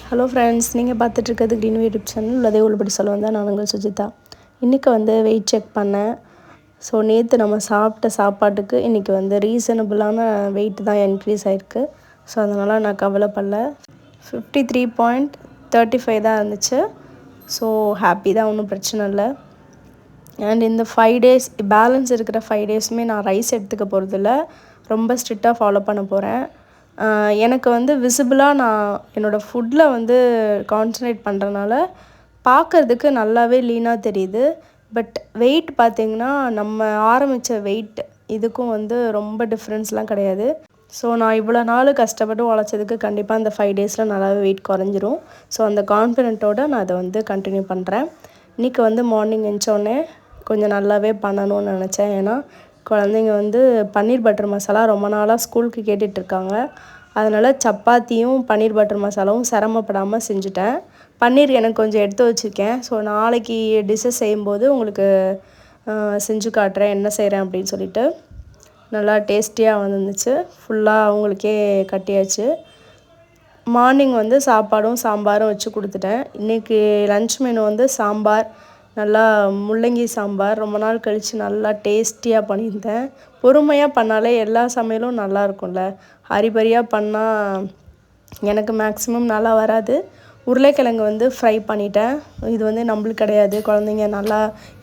Hello friends, நீங்கள் பார்த்துட்ருக்கிறது green YouTube channel. உள்ளதே உள்ளபடி சொல்ல வந்தால் நான் உங்கள் சுஜிதா. இன்றைக்கி வெயிட் செக் பண்ணேன். ஸோ நேற்று நம்ம சாப்பிட்ட சாப்பாட்டுக்கு இன்றைக்கி ரீசனபிளான வெயிட் தான் இன்க்ரீஸ் ஆகிருக்கு. ஸோ அதனால் நான் கவலைப்படல. 53.35 தான் இருந்துச்சு. ஸோ ஹாப்பி தான், ஒன்றும் பிரச்சனை இல்லை. அண்ட் இந்த 5 days பேலன்ஸ் இருக்கிற 5 daysமே நான் ரைஸ் எடுத்துக்க போகிறதில்ல, ரொம்ப ஸ்ட்ரிக்டாக ஃபாலோ பண்ண போகிறேன். எனக்கு விசிபிளாக நான் என்னோடய ஃபுட்டில் கான்சன்ட்ரேட் பண்ணுறனால பார்க்குறதுக்கு நல்லாவே லீனாக தெரியுது. பட் வெயிட் பார்த்திங்கன்னா நம்ம ஆரம்பித்த வெயிட் இதுக்கும் ரொம்ப டிஃப்ரென்ஸ்லாம் கிடையாது. ஸோ நான் இவ்வளோ நாள் கஷ்டப்பட்டு உழைச்சதுக்கு கண்டிப்பாக அந்த 5 days நல்லாவே வெயிட் குறைஞ்சிரும். ஸோ அந்த கான்ஃபிடென்ட்டோடு நான் அதை கண்டினியூ பண்ணுறேன். இன்றைக்கி மார்னிங் எழுந்தோடனே கொஞ்சம் நல்லாவே பண்ணணும்னு நினச்சேன். ஏன்னா குழந்தைங்க பன்னீர் பட்டர் மசாலா ரொம்ப நாளாக ஸ்கூலுக்கு கேட்டுட்ருக்காங்க. அதனால் சப்பாத்தியும் பன்னீர் பட்டர் மசாலாவும் சிரமப்படாமல் செஞ்சுட்டேன். பன்னீர் எனக்கு கொஞ்சம் எடுத்து வச்சுருக்கேன். ஸோ நாளைக்கு டிஷ்ஷஸ் செய்யும்போது உங்களுக்கு செஞ்சு காட்டுறேன் என்ன செய்கிறேன் அப்படின்னு சொல்லிட்டு. நல்லா டேஸ்டியாக வந்துருந்துச்சு. ஃபுல்லாக அவங்களுக்கே கட்டியாச்சு. மார்னிங் சாப்பாடும் சாம்பாரும் வச்சு கொடுத்துட்டேன். இன்றைக்கி லன்ச் மெனு சாம்பார், நல்லா முள்ளங்கி சாம்பார் ரொம்ப நாள் கழித்து நல்லா டேஸ்டியாக பண்ணியிருந்தேன். பொறுமையாக பண்ணாலே எல்லா சமையலும் நல்லா இருக்கும்ல. ஹரிபரியாக பண்ணால் எனக்கு மேக்ஸிமம் நல்லா வராது. உருளைக்கிழங்கு ஃப்ரை பண்ணிட்டேன். இது நம்மளுக்கு கிடையாது, குழந்தைங்க நல்லா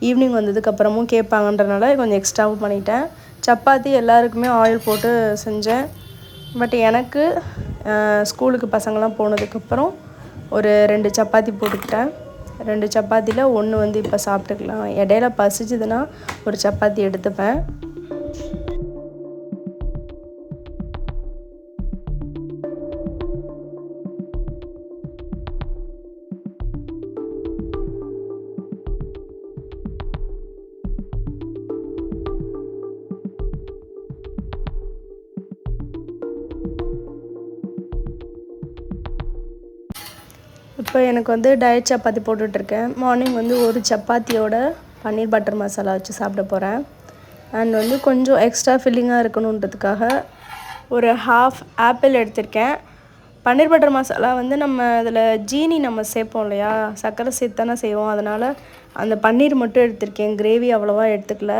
ஈவினிங் வந்ததுக்கப்புறமும் கேட்பாங்கன்றனால கொஞ்சம் எக்ஸ்ட்ராவும் பண்ணிட்டேன். சப்பாத்தி எல்லாருக்குமே ஆயில் போட்டு செஞ்சேன். பட் எனக்கு ஸ்கூலுக்கு பசங்களாம் போனதுக்கப்புறம் ஒரு 2 சப்பாத்தி போட்டுக்கிட்டேன். 2 சப்பாத்தியில் 1 இப்போ சாப்பிட்டுக்கலாம். இடையில பசிச்சுதுன்னா ஒரு சப்பாத்தி எடுத்துப்பேன். இப்போ எனக்கு டயட் சப்பாத்தி போட்டுட்ருக்கேன். மார்னிங் ஒரு சப்பாத்தியோட பன்னீர் பட்டர் மசாலா வச்சு சாப்பிட போகிறேன். அண்ட் கொஞ்சம் எக்ஸ்ட்ரா ஃபில்லிங்காக இருக்கணுன்றதுக்காக ஒரு ½ ஆப்பிள் எடுத்திருக்கேன். பன்னீர் பட்டர் மசாலா நம்ம அதில் ஜீனி நம்ம சேர்ப்போம் இல்லையா, சர்க்கரை சேர்த்து தானே செய்வோம். அதனால் அந்த பன்னீர் மட்டும் எடுத்திருக்கேன், கிரேவி அவ்வளோவா எடுத்துக்கல.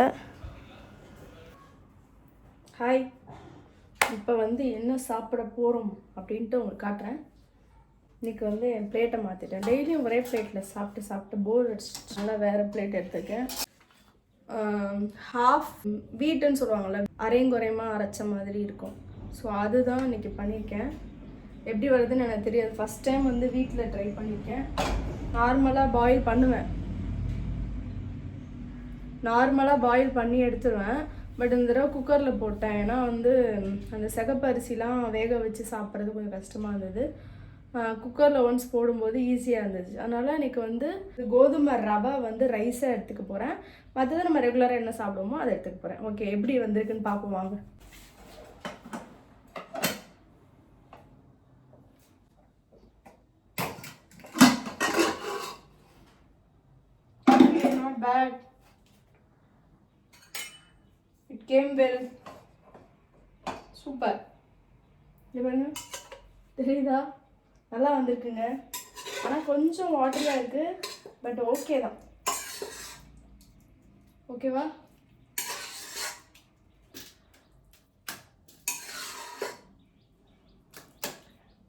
ஹாய், இப்போ என்ன சாப்பிட போகிறோம் அப்படின்ட்டு உங்களுக்கு காட்டுறேன். இன்றைக்கி என் பிளேட்டை மாற்றிட்டேன். டெய்லியும் ஒரே பிளேட்டில் சாப்பிட்டு போர் அடிச்சிட்டுனால வேறு பிளேட் எடுத்துருக்கேன். ½ வீட்டுன்னு சொல்லுவாங்கள்ல, அரைங்குறையமாக அரைச்ச மாதிரி இருக்கும். ஸோ அதுதான் இன்றைக்கி பண்ணியிருக்கேன். எப்படி வருதுன்னு எனக்கு தெரியாது. ஃபஸ்ட் டைம் வீட்டில் ட்ரை பண்ணியிருக்கேன். நார்மலாக பாயில் பண்ணி எடுத்துருவேன். பட் இந்த தடவை குக்கரில் போட்டேன். ஏன்னா அந்த சிகப்பு அரிசிலாம் வேக வச்சு சாப்பிட்றது கொஞ்சம் கஷ்டமாக இருந்தது. குக்கரில் ஒன்ஸ் போடும்போது ஈஸியாக இருந்துச்சு. அதனால் இன்றைக்கி கோதுமை ரவை ரைஸை எடுத்துக்க போகிறேன். மற்றது நம்ம ரெகுலராக என்ன சாப்பிடுவோமோ அதை எடுத்துக்க போகிறேன். ஓகே, எப்படி வந்திருக்குன்னு பார்ப்போம் வாங்க. Not bad. It came well. Super. இது பாருங்க, தெரியுதா? நல்லா வந்திருக்குங்க. ஆனால் கொஞ்சம் வாட்டரியாக இருக்குது. பட் ஓகே தான். ஓகேவா?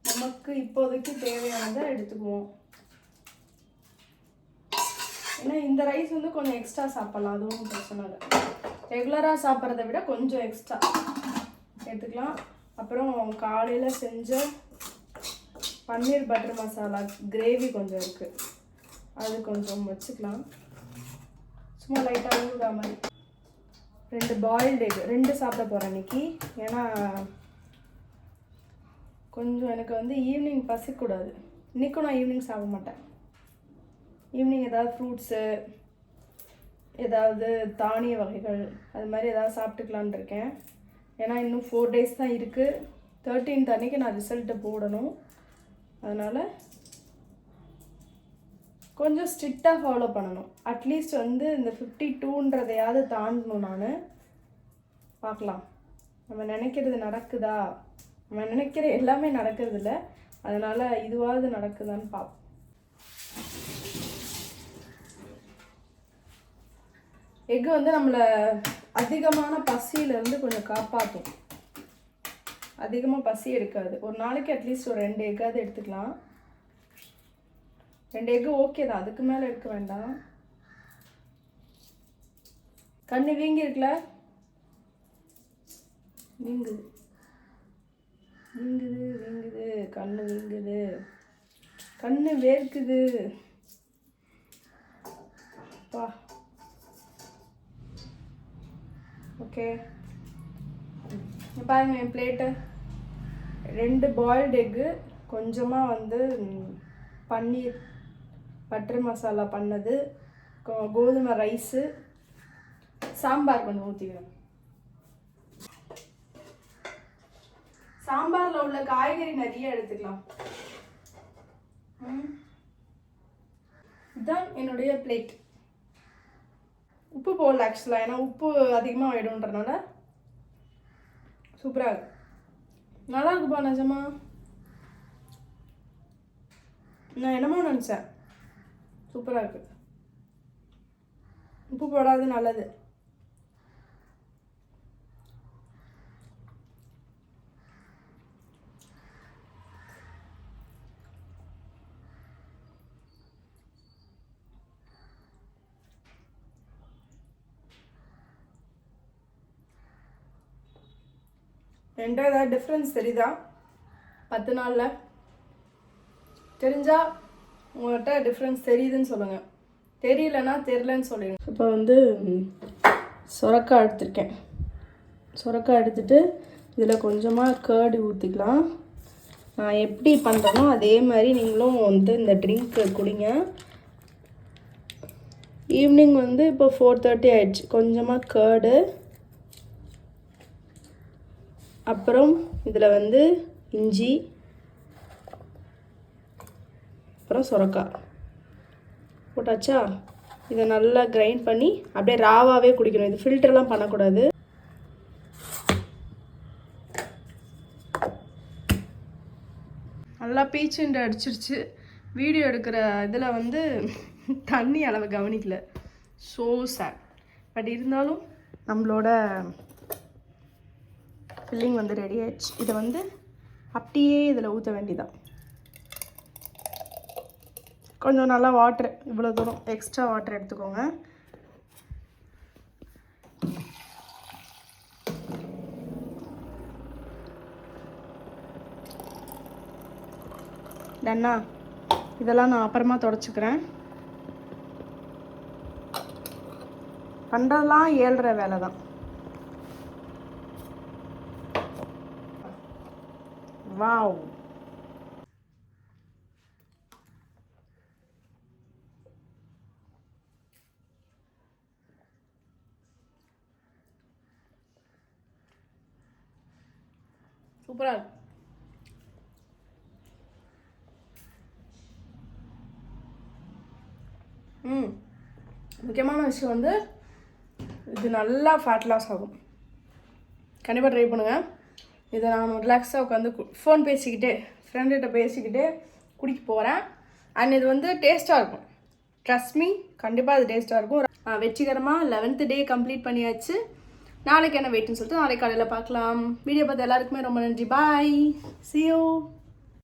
நமக்கு இப்போதைக்கு தேவையானதை எடுத்துக்குவோம். ஏன்னா இந்த ரைஸ் கொஞ்சம் எக்ஸ்ட்ரா சாப்பிட்லாம், அதுவும் பிரச்சனை இல்லை. ரெகுலராக சாப்பிட்றத விட கொஞ்சம் எக்ஸ்ட்ரா எடுத்துக்கலாம். அப்புறம் காலையில் செஞ்ச பன்னீர் பட்டர் மசாலா கிரேவி கொஞ்சம் இருக்குது, அது கொஞ்சம் வச்சுக்கலாம். சும்மா லைட்டாக ஊறுகா மாதிரி. 2 பாயில்டு எக் 2 சாப்பிட போகிறேன் இன்றைக்கி. ஏன்னா கொஞ்சம் எனக்கு ஈவினிங் பசிக்கூடாது. இன்றைக்கும் நான் ஈவினிங் சாப்பிட மாட்டேன். ஈவினிங் ஏதாவது ஃப்ரூட்ஸு, ஏதாவது தானிய வகைகள், அது மாதிரி ஏதாவது சாப்பிட்டுக்கலான் இருக்கேன். ஏன்னா இன்னும் 4 days தான் இருக்குது. 13th அன்றைக்கி நான் ரிசல்ட்டை போடணும். அதனால் கொஞ்சம் ஸ்ட்ரிக்டாக ஃபாலோ பண்ணணும். அட்லீஸ்ட் இந்த 52ன்றதையாவது தாண்டணும். நான் பார்க்கலாம், நம்ம நினைக்கிறது நடக்குதா. நம்ம நினைக்கிற எல்லாமே நடக்கிறது இல்லை. அதனால் இதுவாவது நடக்குதான்னு பார்ப்போம். எக்கு வந்து நம்மளை அதிகமான பசியிலேருந்து கொஞ்சம் காப்பாற்றும். அதிகமாக பசி எடுக்காது. ஒரு நாளைக்கு அட்லீஸ்ட் ஒரு 2 எக்காவது எடுத்துக்கலாம். 2 எக்கு ஓகே தான், அதுக்கு மேலே எடுக்க வேண்டாம். கண்ணு வீங்கி இருக்குல்ல, வீங்குது வீங்குது வீங்குது, கண்ணு வீங்குது, கண்ணு வேர்க்குது. பா ஓகே பாருங்க என் பிளேட்டு. 2 பாயில்டு எக்கு, கொஞ்சமாக வந்து பன்னீர் பட்டர் மசாலா பண்ணது, கோதுமை ரைஸு, சாம்பார் கொஞ்சம் ஊற்றிக்கிறேன். சாம்பாரில் உள்ள காய்கறி நிறைய எடுத்துக்கலாம். இதுதான் என்னுடைய பிளேட். உப்பு போடல ஆக்சுவலாக, ஏன்னா உப்பு அதிகமாக ஆகிடும்ன்றனால. சூப்பராக இருக்கு, நல்லா இருக்குப்பா நிஜமா. நான் என்னமோ நினச்சேன், சூப்பராக இருக்கு. உப்பு போடாது நல்லது. ரெண்டும் ஏதாவது டிஃப்ரென்ஸ் தெரியுதா 10 நாளில்? தெரிஞ்சால் உங்கள்கிட்ட டிஃப்ரென்ஸ் தெரியுதுன்னு சொல்லுங்கள், தெரியலன்னா தெரிலன்னு சொல்லிடுங்க. இப்போ வந்து சுரக்காய் எடுத்துருக்கேன். சுரக்காய் எடுத்துகிட்டு இதில் கொஞ்சமாக கேர்டு ஊற்றிக்கலாம். நான் எப்படி பண்ணுறேனோ அதே மாதிரி நீங்களும் வந்து இந்த ட்ரிங்க்கு குடிங்க. ஈவினிங் வந்து இப்போ 4:30 ஆயிடுச்சு. கொஞ்சமாக கேர்டு, அப்புறம் இதில் வந்து இஞ்சி, அப்புறம் சுரக்காய் போட்டாச்சா. இதை நல்லா கிரைண்ட் பண்ணி அப்படியே ராவாகவே குடிக்கணும். இது ஃபில்டர்லாம் பண்ணக்கூடாது. நல்லா பீச்சுண்டு அடிச்சிருச்சு. வீடியோ எடுக்கிற இதில் வந்து தண்ணி அளவு கவனிக்கல. So sad. பட் இருந்தாலும் நம்மளோட ஃபில்லிங் வந்து ரெடி ஆயிடுச்சு. இதை வந்து அப்படியே இதில் ஊற்ற வேண்டியதான். கொஞ்சம் நல்லா வாட்டர், இவ்வளோ தூரம் எக்ஸ்ட்ரா வாட்டர் எடுத்துக்கோங்க. டன்னா, இதெல்லாம் நான் அப்புறமா தொடச்சிக்கிறேன். பண்ணுறதெல்லாம் 7:30 வேலை தான். வாவ், சூப்பராக இருக்கு. முக்கியமான விஷயம் வந்து இது நல்லா ஃபேட் லாஸ் ஆகும். கண்டிப்பாக ட்ரை பண்ணுங்கள். இதை நான் ரிலாக்ஸாக உட்காந்து ஃபோன் பேசிக்கிட்டே, ஃப்ரெண்டுகிட்ட பேசிக்கிட்டே குடிக்க போகிறேன். அண்ட் இது வந்து டேஸ்ட்டாக இருக்கும். ட்ரஸ்ட் மீ, கண்டிப்பாக அது டேஸ்ட்டாக இருக்கும். வெற்றிகரமாக 11th டே கம்ப்ளீட் பண்ணியாச்சு. நாளைக்கு என்ன வெயிட்னு சொல்லிட்டு நாளைக்கு காலையில் பார்க்கலாம். வீடியோ பார்த்து எல்லாருக்குமே ரொம்ப நன்றி. பாய், see you.